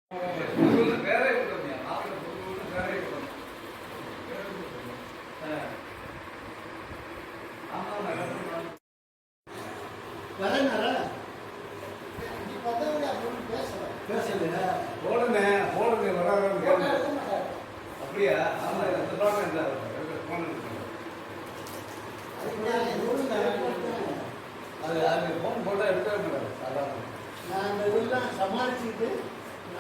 அப்படியா? அது அது ஃபோன் போட்டால் எடுக்க நான் அந்த இதெல்லாம் சமாளிச்சுட்டு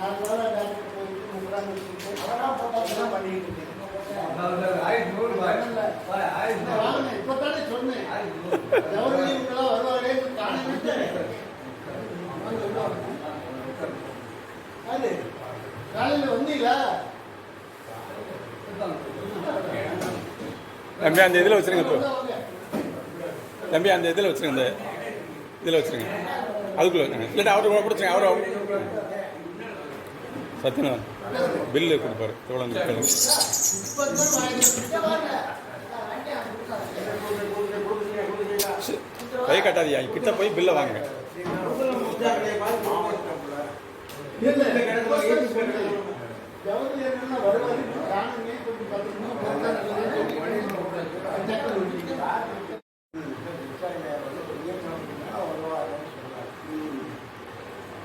4 நாளாக டாக்டர் போயிட்டு முப்பதாம் வச்சுட்டு அதெல்லாம் போட்டால் பண்ணிட்டு இருக்கேன். இப்போ தானே சொன்னேன் ஜவஹர்லால் இவங்கெல்லாம் வருவாரே அது காலையில் வந்தீங்களா? தம்பி அந்த இதில் வச்சுருங்க. இப்போ தம்பி அந்த இதில் வச்சுருங்க, இந்த இதில் வச்சுருங்க. அதுக்குள்ளே வைங்க. இல்லாட்டா அவரை பிடிச்சிங்க. அவரை சத்தியநாதன் பில்லு கொடுப்பாரு. எவ்வளோ கை கட்டாதியா, கிட்ட போய் பில்லை வாங்க.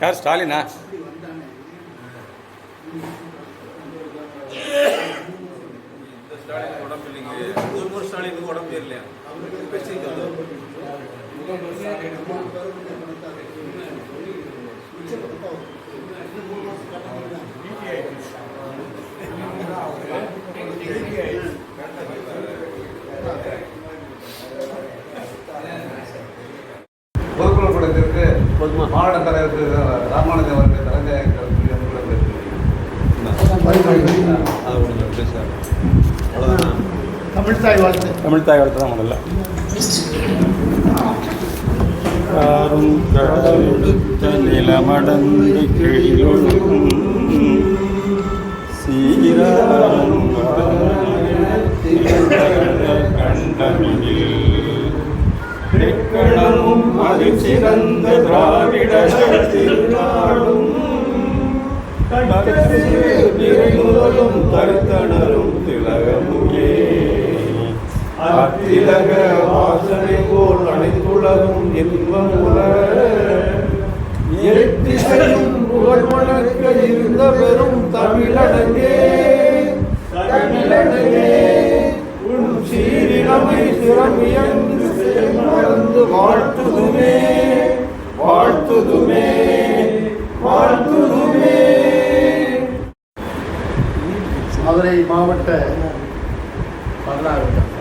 யார் ஸ்டாலினா? இந்த ஸ்டாலின் உடம்பு இல்லைங்க. ஒரு ஸ்டாலினுக்கு உடம்பு இல்லையா? பொதுக்குழு கூட்டத்திற்கு மாவட்ட தலைவருக்கு ராமானுஜம் அவர்கள் தலைமை தமிழ்தாய் வாழ்த்து. தமிழ்தாய் வாழ்த்து தான் முதல்ல. யாரும் கடலெடுத்த நிலமடந்து கீழொழுகும் சீராரும் கண்டமிழில் தெக்கணமும் அது சிறந்த திராவிட திருநாடும் நிறைநூலும் கருத்தனரும் திலகமுயே அத்திலக வாசனை போல் அனைத்துலகும் இன்பமுல எத்திசையும் புகழ் வழக்க இருந்த பெரும் தமிழனங்கே உன் சீரிழமை சிறமியங்கு சேர்ந்து வாழ்த்துதுமே வாழ்த்துதுமே வாழ்த்துதுமே. மதுரை மாவட்ட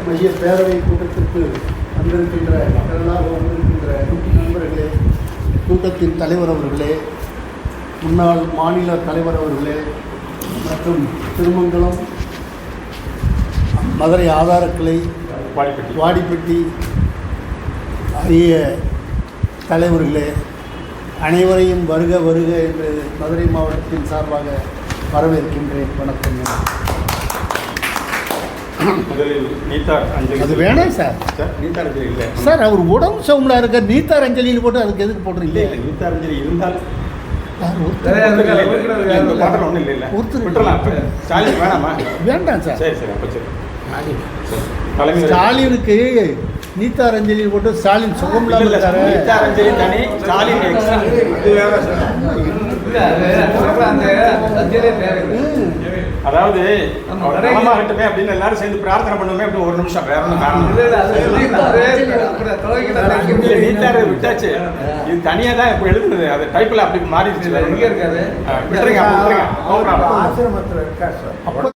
மைய பேரவை கூட்டத்திற்கு வந்திருக்கின்ற திரளாக வந்திருக்கின்ற நண்பர்களே, கூட்டத்தின் தலைவர் அவர்களே, முன்னாள் மாநில தலைவர் அவர்களே மற்றும் திருமங்கலம் மதுரை ஆதாரக்கிளை வாடிப்பட்டி ஆகிய தலைவர்களே, அனைவரையும் வருக வருக என்று மதுரை மாவட்டத்தின் சார்பாக வரவேற்கின்றேன். வணக்கம். அது வேணாம் சார். நீத்தார் அஞ்சலி இல்லை சார். அவர் உடம்பு சவுண்டா இருக்க நீத்தார் அஞ்சலியில் போட்டு அதுக்கு எதுக்கு போடுறீங்க? இல்லை, நீத்தார் அஞ்சலி இருந்தால் வேண்டாம் சார். சரி சரி, அப்போ சரி. ஸ்டாலினுக்கு நீத்தார் அஞ்சலி போட்டு ஸ்டாலின் சுகம் இல்லாமல் நீத்தார் அஞ்சலி தனி, ஸ்டாலின் அதாவது நலமாகட்டுமே அப்படின்னு எல்லாரும் சேர்ந்து பிரார்த்தனை பண்ணுமே. அப்படி ஒரு நிமிஷம் வேற ஒன்றும் காரணம் நீத்தார் விட்டாச்சு. இது தனியாக தான் இப்போ எழுதுனது. அது டைப்பில் அப்படி மாறிடுச்சு. விட்டுருங்க. ஆசிரமத்தில் இருக்கா சார். அப்போ